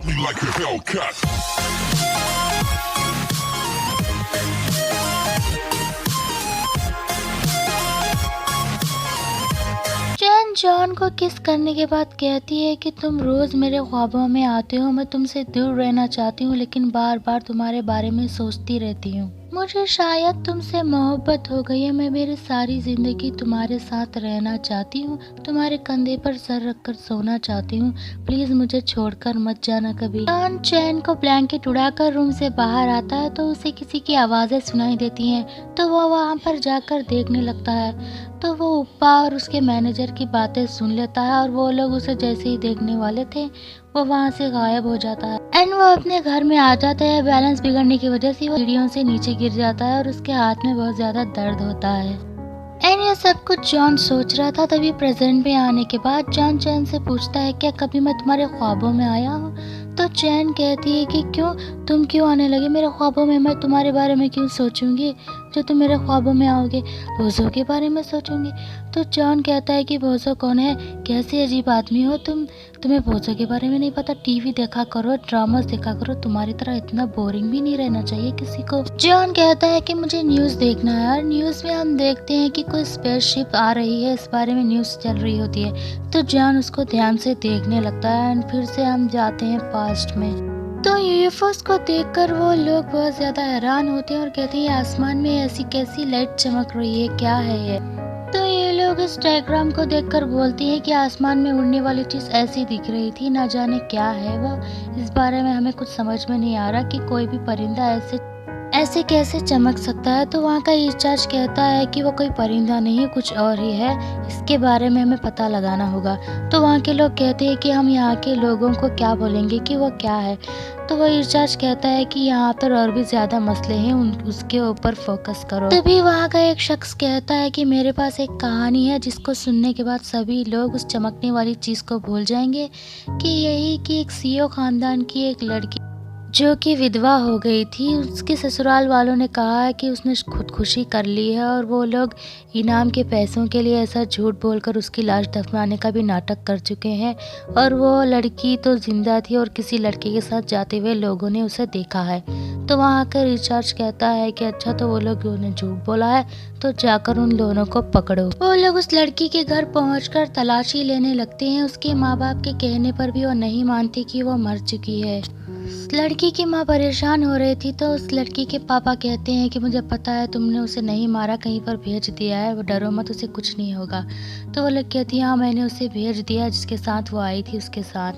Me like a Hellcat. Chain John को किस करने के बाद कहती है कि तुम रोज मेरे ख्वाबों में आते हो, मैं तुमसे दूर रहना चाहती हूँ लेकिन बार बार तुम्हारे बारे में सोचती रहती हूँ। मुझे शायद तुमसे मोहब्बत हो गई है, मैं मेरी सारी जिंदगी तुम्हारे साथ रहना चाहती हूँ, तुम्हारे कंधे पर सर रखकर सोना चाहती हूँ, प्लीज मुझे छोड़कर मत जाना कभी। जॉन चैन को ब्लैंकेट उड़ाकर रूम से बाहर आता है तो उसे किसी की आवाजें सुनाई देती हैं, तो वो वहाँ पर जाकर देखने लगता है तो वो उपा और उसके मैनेजर की बातें सुन लेता है और वो लोग उसे जैसे ही देखने वाले थे वो वहाँ से गायब हो जाता है। एंड वो अपने घर में आ जाता है। बैलेंस बिगड़ने की वजह से वो सीढ़ियों से नीचे गिर जाता है और उसके हाथ में बहुत ज्यादा दर्द होता है। एंड ये सब कुछ जॉन सोच रहा था, तभी प्रेजेंट में आने के बाद जॉन चैन से पूछता है क्या कभी मैं तुम्हारे ख्वाबों में आया हूँ? तो चैन कहती है कि क्यों, तुम क्यों आने लगे मेरे ख्वाबों में, मैं तुम्हारे बारे में क्यों सोचूंगी, जो तुम मेरे ख्वाबों में आओगे बोझो के बारे में सोचूंगी। तो जॉन कहता है कि बोझो कौन है, कैसी अजीब आदमी हो तुम, तुम्हें बोझो के बारे में नहीं पता, टीवी देखा करो, ड्रामास देखा करो, तुम्हारी तरह इतना बोरिंग भी नहीं रहना चाहिए किसी को। जॉन कहता है कि मुझे न्यूज देखना है और न्यूज में हम देखते हैं कि कोई स्पेसशिप आ रही है, इस बारे में न्यूज चल रही होती है। तो जॉन उसको ध्यान से देखने लगता है एंड फिर से हम जाते हैं पास्ट में। तो यूएफओस को देखकर वो लोग बहुत ज्यादा हैरान होते हैं और कहते हैं आसमान में ऐसी कैसी लाइट चमक रही है, क्या है ये? तो ये लोग इस डायग्राम को देखकर बोलते हैं कि आसमान में उड़ने वाली चीज ऐसी दिख रही थी, ना जाने क्या है वो, इस बारे में हमें कुछ समझ में नहीं आ रहा कि कोई भी परिंदा ऐसे कैसे चमक सकता है। तो वहाँ का इंचार्ज कहता है कि वो कोई परिंदा नहीं कुछ और ही है, इसके बारे में हमें पता लगाना होगा। तो वहाँ के लोग कहते हैं कि हम यहाँ के लोगों को क्या बोलेंगे कि वो क्या है। तो वो इंचार्ज कहता है कि यहाँ पर और भी ज्यादा मसले हैं, उसके ऊपर फोकस करो। तभी वहाँ का एक शख्स कहता है कि मेरे पास एक कहानी है जिसको सुनने के बाद सभी लोग उस चमकने वाली चीज को भूल जाएंगे कि यही कि एक सीओ खानदान की एक लड़की जो कि विधवा हो गई थी, उसके ससुराल वालों ने कहा है कि उसने खुदकुशी कर ली है और वो लोग इनाम के पैसों के लिए ऐसा झूठ बोलकर उसकी लाश दफनाने का भी नाटक कर चुके हैं और वो लड़की तो जिंदा थी और किसी लड़के के साथ जाते हुए लोगों ने उसे देखा है। तो वहाँ का रिचार्ज कहता है कि अच्छा तो वो लोग उन्हें झूठ बोला है तो जाकर उन दोनों को पकड़ो। वो लोग उस लड़की के घर पहुंचकर तलाशी लेने लगते हैं, उसके माँ बाप के कहने पर भी वो नहीं मानती कि वो मर चुकी है। लड़की की माँ परेशान हो रही थी तो उस लड़की के पापा कहते हैं कि मुझे पता है तुमने उसे नहीं मारा, कहीं पर भेज दिया है, वो डरो मत, उसे कुछ नहीं होगा। तो वो लड़की कहती है हाँ मैंने उसे भेज दिया जिसके साथ वो आई थी उसके साथ।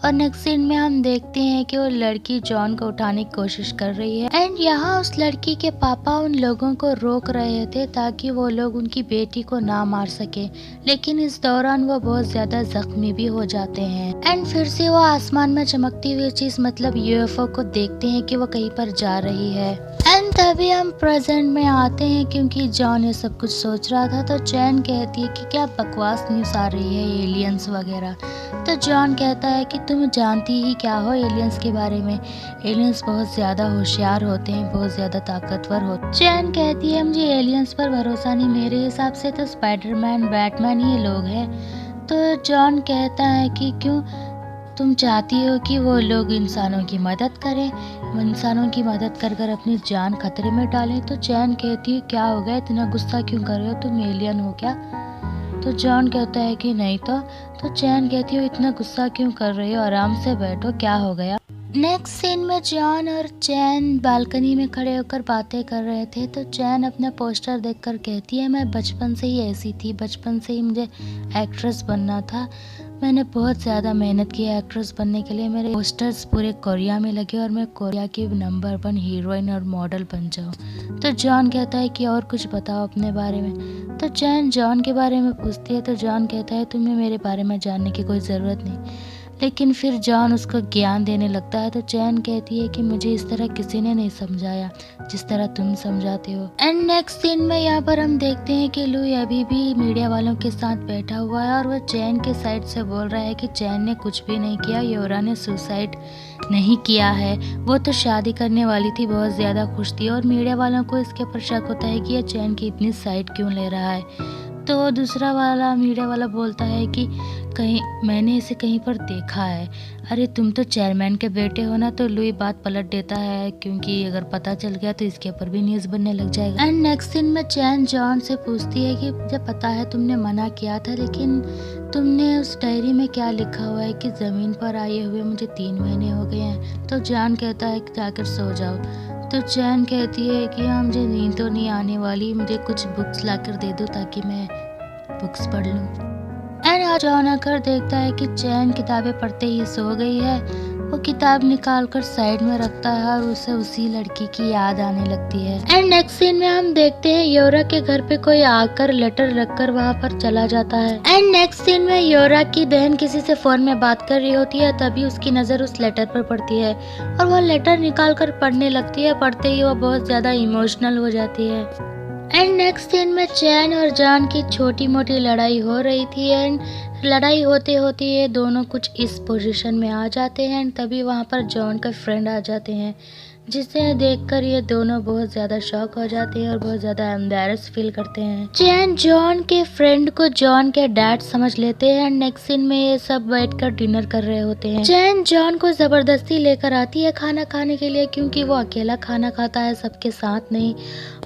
और नेक्स्ट सीन में हम देखते हैं कि वो लड़की जॉन को उठाने की कोशिश कर रही है एंड यहाँ उस लड़की के पापा उन लोगों को रोक रहे थे ताकि वो लोग उनकी बेटी को ना मार सके, लेकिन इस दौरान वो बहुत ज्यादा जख्मी भी हो जाते हैं। एंड फिर से वो आसमान में चमकती हुई चीज मतलब यूएफओ को देखते हैं कि वो कहीं पर जा रही है। एंड तभी हम प्रेजेंट में आते हैं क्योंकि जॉन ये सब कुछ सोच रहा था। तो चैन कहती है कि क्या बकवास न्यूज आ रही है एलियंस वगैरह। तो जॉन कहता है कि तुम जानती ही क्या हो एलियंस के बारे में, एलियंस बहुत ज्यादा होशियार होते हैं, बहुत ज्यादा ताकतवर होते। चैन कहती है मुझे एलियंस पर भरोसा नहीं, मेरे हिसाब से तो स्पाइडरमैन बैटमैन ही लोग हैं। तो जॉन कहता है कि क्यों, तुम चाहती हो कि वो लोग इंसानों की मदद करें, इंसानों की मदद कर कर अपनी जान खतरे में डालें। तो चैन कहती है क्या हो गया, इतना गुस्सा क्यों कर रहे हो, तुम एलियन हो क्या? तो जॉन कहता है कि नहीं। तो चैन कहती हो इतना गुस्सा क्यों कर रही हो, आराम से बैठो, क्या हो गया? नेक्स्ट सीन में जॉन और चैन बालकनी में खड़े होकर बातें कर रहे थे। तो चैन अपना पोस्टर देखकर कहती है मैं बचपन से ही ऐसी थी, बचपन से ही मुझे एक्ट्रेस बनना था, मैंने बहुत ज़्यादा मेहनत की एक्ट्रेस बनने के लिए, मेरे पोस्टर्स पूरे कोरिया में लगे और मैं कोरिया की नंबर 1 हीरोइन और मॉडल बन जाऊँ। तो जॉन कहता है कि और कुछ बताओ अपने बारे में। तो चैन जॉन के बारे में पूछती है तो जॉन कहता है तुम्हें मेरे बारे में जानने की कोई ज़रूरत नहीं, लेकिन फिर जॉन उसको ज्ञान देने लगता है। तो चैन कहती है कि मुझे इस तरह किसी ने नहीं समझाया जिस तरह तुम समझाते हो। एंड नेक्स्ट सीन में यहाँ पर हम देखते हैं कि लुई अभी भी मीडिया वालों के साथ बैठा हुआ है और वह चैन के साइड से बोल रहा है कि चैन ने कुछ भी नहीं किया, योरा ने सुसाइड नहीं किया है, वो तो शादी करने वाली थी, बहुत ज़्यादा खुश थी। और मीडिया वालों को इसके ऊपर शक होता है कि यह चैन की इतनी साइड क्यों ले रहा है। तो दूसरा वाला मीडिया वाला बोलता है कि कहीं मैंने इसे कहीं पर देखा है। अरे तुम तो चेयरमैन के बेटे हो ना। तो लुई बात पलट देता है क्योंकि अगर पता चल गया तो इसके ऊपर भी न्यूज़ बनने लग जाएगा। एंड नेक्स्ट सीन में चैन जॉन से पूछती है कि मुझे पता है तुमने मना किया था, लेकिन तुमने उस डायरी में क्या लिखा हुआ है कि ज़मीन पर आए हुए मुझे 3 महीने हो गए हैं। तो जॉन कहता है कि जाकर सो जाओ। तो चैन कहती है कि हाँ मुझे नींद तो नहीं आने वाली, मुझे कुछ बुक्स लाकर दे दो ताकि मैं बुक्स पढ़ लूँ। एंड आज जॉन आकर देखता है कि चैन किताबें पढ़ते ही सो गई है। वो किताब निकाल कर साइड में रखता है और उसे उसी लड़की की याद आने लगती है। एंड नेक्स्ट सीन में हम देखते हैं योरा के घर पे कोई आकर लेटर रखकर वहाँ पर चला जाता है। एंड नेक्स्ट सीन में योरा की बहन किसी से फोन में बात कर रही होती है, तभी उसकी नजर उस लेटर पर पड़ती है और वो लेटर निकाल कर पढ़ने लगती है। पढ़ते ही वो बहुत ज्यादा इमोशनल हो जाती है। एंड नेक्स्ट सीन में चैन और जॉन की छोटी मोटी लड़ाई हो रही थी। एंड लड़ाई होते होते ये दोनों कुछ इस पोजीशन में आ जाते हैं। तभी वहाँ पर जॉन का फ्रेंड आ जाते हैं, जिसे देखकर ये दोनों बहुत ज्यादा शॉक हो जाते हैं और बहुत ज्यादा एम्बैरस फील करते हैं। चैन जॉन के फ्रेंड को जॉन के डैड समझ लेते हैं। नेक्स्ट सीन में ये सब बैठकर डिनर कर रहे होते हैं। चैन जॉन को जबरदस्ती लेकर आती है खाना खाने के लिए, क्योंकि वो अकेला खाना खाता है, सबके साथ नहीं।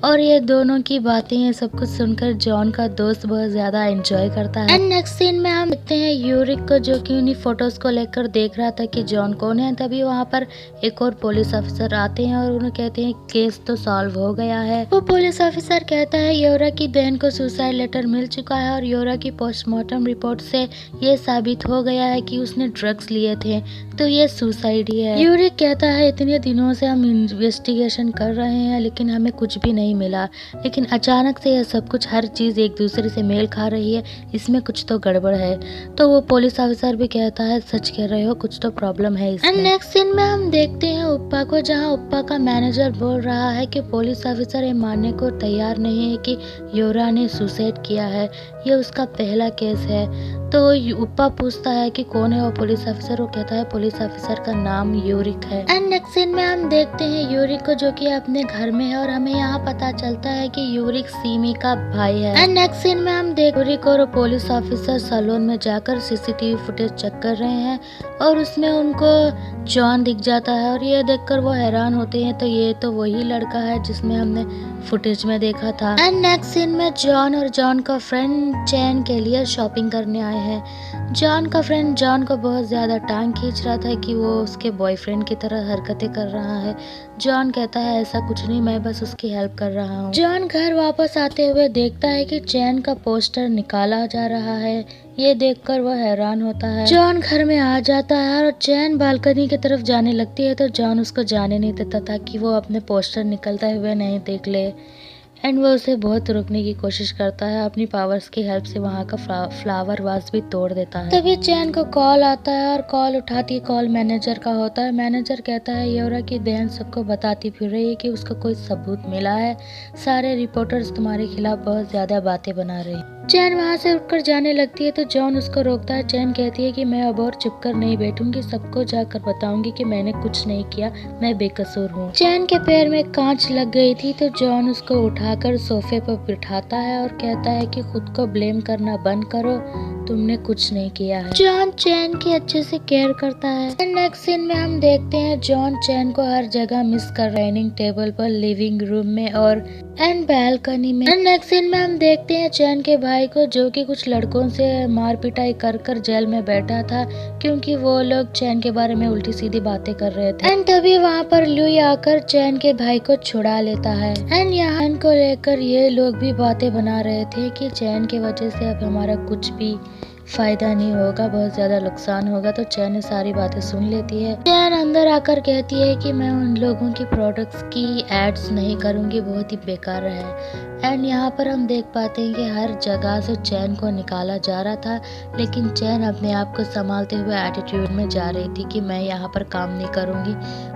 और ये दोनों की बातें ये सब कुछ सुनकर जॉन का दोस्त बहुत ज्यादा एंजॉय करता है। एंड नेक्स्ट सीन में हम देखते हैं यूरिक को, जो कि उन्हीं फोटोज को लेकर देख रहा था कि जॉन कौन है। तभी वहाँ पर एक और पुलिस ऑफिसर आते हैं और उन्हें कहते हैं केस तो सॉल्व हो गया है। वो पुलिस ऑफिसर कहता है योरा की बहन को सुसाइड लेटर मिल चुका है और योरा की पोस्टमार्टम रिपोर्ट से ये साबित हो गया है कि उसने ड्रग्स लिए थे, तो ये सुसाइड ही है। यूरिक कहता है इतने दिनों से हम इन्वेस्टिगेशन कर रहे हैं लेकिन हमें कुछ भी नहीं मिला, लेकिन अचानक से यह सब कुछ हर चीज एक दूसरे से मेल खा रही है, इसमें कुछ तो गड़बड़ है। तो वो पुलिस ऑफिसर भी कहता है सच कह रहे हो, कुछ तो प्रॉब्लम है इसमें। नेक्स्ट सीन में हम देखते हैं उपा को, जहाँ उपा का मैनेजर बोल रहा है कि पुलिस ऑफिसर ये मानने को तैयार नहीं है कि योरा ने सुसाइड किया है, ये उसका पहला केस है। तो उपा पूछता है कि कौन है वो पुलिस ऑफिसर। वो कहता है पुलिस ऑफिसर का नाम यूरिक है। एंड नेक्स्ट सीन में हम देखते हैं यूरिक को, जो कि अपने घर में है और हमें यहाँ पता चलता है कि यूरिक सीमी का भाई है। एंड नेक्स्ट सीन में हम देख यूरिक और पुलिस ऑफिसर सैलून में जाकर सीसीटीवी फुटेज चेक कर रहे हैं और उसमें उनको जॉन दिख जाता है और ये देखकर वो हैरान होते हैं, तो ये तो वही लड़का है जिसमें हमने फुटेज में देखा था। एंड नेक्स्ट सीन में जॉन और जॉन का फ्रेंड चैन के लिए शॉपिंग करने आए हैं। जॉन का फ्रेंड जॉन को बहुत ज्यादा टांग खींच रहा था कि वो उसके बॉयफ्रेंड की तरह हरकतें कर रहा है। जॉन कहता है ऐसा कुछ नहीं, मैं बस उसकी हेल्प कर रहा हूँ। जॉन घर वापस आते हुए देखता है कि चैन का पोस्टर निकाला जा रहा है। ये देखकर वह हैरान होता है। जॉन घर में आ जाता है और चैन बालकनी की तरफ जाने लगती है, तो जॉन उसको जाने नहीं देता ताकि वो अपने पोस्टर निकलते हुए नहीं देख ले। एंड वो उसे बहुत रोकने की कोशिश करता है, अपनी पावर्स की हेल्प से वहाँ का फ्लावर वास भी तोड़ देता है। तभी चैन को कॉल आता है और कॉल उठाती कॉल मैनेजर का होता है। मैनेजर कहता है योरा की बहन सबको बताती फिर रही है कि उसको कोई सबूत मिला है, सारे रिपोर्टर्स तुम्हारे खिलाफ बहुत ज्यादा बातें बना रहे हैं। चैन वहाँ से उठकर जाने लगती है तो जॉन उसको रोकता है। चैन कहती है कि मैं अब और चुप कर नहीं बैठूंगी, सबको जाकर बताऊंगी कि मैंने कुछ नहीं किया, मैं बेकसूर हूँ। चैन के पैर में कांच लग गई थी तो जॉन उसको उठाकर सोफे पर बिठाता है और कहता है कि खुद को ब्लेम करना बंद करो, तुमने कुछ नहीं किया है। जॉन चैन की अच्छे से केयर करता है। नेक्स्ट सीन में हम देखते हैं जॉन चैन को हर जगह मिस कर, डाइनिंग टेबल पर, लिविंग रूम में और एंड बालकनी में। नेक्स्ट सीन में हम देखते हैं चैन के भाई को, जो कि कुछ लड़कों से मार पिटाई कर कर जेल में बैठा था क्योंकि वो लोग चैन के बारे में उल्टी सीधी बातें कर रहे थे। एंड तभी वहाँ पर लुई आकर चैन के भाई को छुड़ा लेता है। एंड यहाँ को लेकर ये लोग भी बातें बना रहे थे कि चैन की वजह से अब हमारा कुछ भी फायदा नहीं होगा, बहुत ज्यादा नुकसान होगा। तो चैन सारी बातें सुन लेती है। चैन अंदर आकर कहती है कि मैं उन लोगों की प्रोडक्ट्स की एड्स नहीं करूंगी, बहुत ही बेकार है। एंड यहाँ पर हम देख पाते हैं कि हर जगह से चैन को निकाला जा रहा था, लेकिन चैन अपने आप को संभालते हुए एटीट्यूड में जा रही थी कि मैं यहाँ पर काम नहीं करूंगी,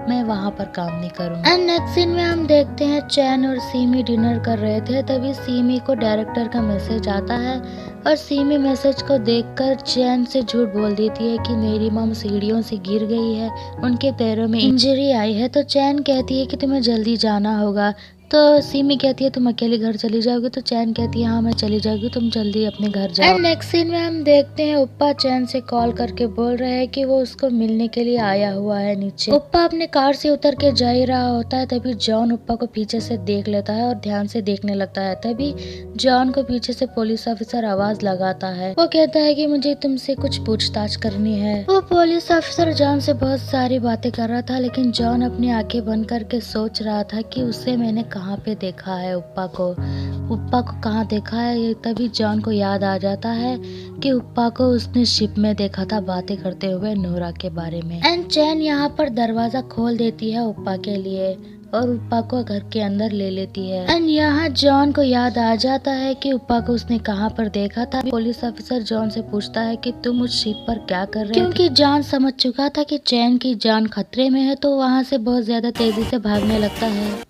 मैं वहाँ पर काम नहीं करूंगी। एंड नेक्स्ट सीन में हम देखते हैं चैन और सीमी डिनर कर रहे थे, तभी सीमी को डायरेक्टर का मैसेज आता है और सीमी मैसेज को देखकर चैन से झूठ बोल देती है कि मेरी मॉम सीढ़ियों से गिर गई है, उनके पैरों में इंजरी आई है। तो चैन कहती है कि तुम्हें जल्दी जाना होगा, तो सीमी कहती है तुम अकेले घर चली जाओगी, तो चैन कहती है हाँ मैं चली जाऊंगी, तुम जल्दी अपने घर जाओ। एंड नेक्स्ट सीन में हम देखते हैं उप्पा चैन से कॉल करके बोल रहा है कि वो उसको मिलने के लिए आया हुआ है नीचे। उप्पा अपने कार से उतर के जा ही रहा होता है, तभी जॉन उप्पा को पीछे से देख लेता है और ध्यान से देखने लगता है। तभी जॉन को पीछे से पुलिस ऑफिसर आवाज लगाता है। वो कहता है कि मुझे तुमसे कुछ पूछताछ करनी है। वो पुलिस ऑफिसर जॉन से बहुत सारी बातें कर रहा था, लेकिन जॉन अपनी आंखें बंद करके सोच रहा था कि उसे मैंने कहाँ पे देखा है, उप्पा को कहाँ देखा है। ये तभी जॉन को याद आ जाता है कि उप्पा को उसने शिप में देखा था बातें करते हुए नोरा के बारे में। एंड चैन यहाँ पर दरवाजा खोल देती है उप्पा के लिए और उप्पा को घर के अंदर ले लेती है। एंड यहाँ जॉन को याद आ जाता है कि उप्पा को उसने कहाँ पर देखा था। पुलिस ऑफिसर जॉन से पूछता है कि तुम उस शिप पर क्या कर रहे थे, क्योंकि जॉन समझ चुका था कि चैन की जान खतरे में है, तो वहाँ से बहुत ज्यादा तेजी से भागने लगता है।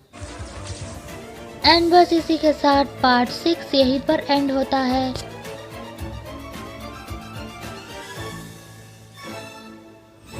एंड बस इसी के साथ पार्ट 6 यहीं पर एंड होता है।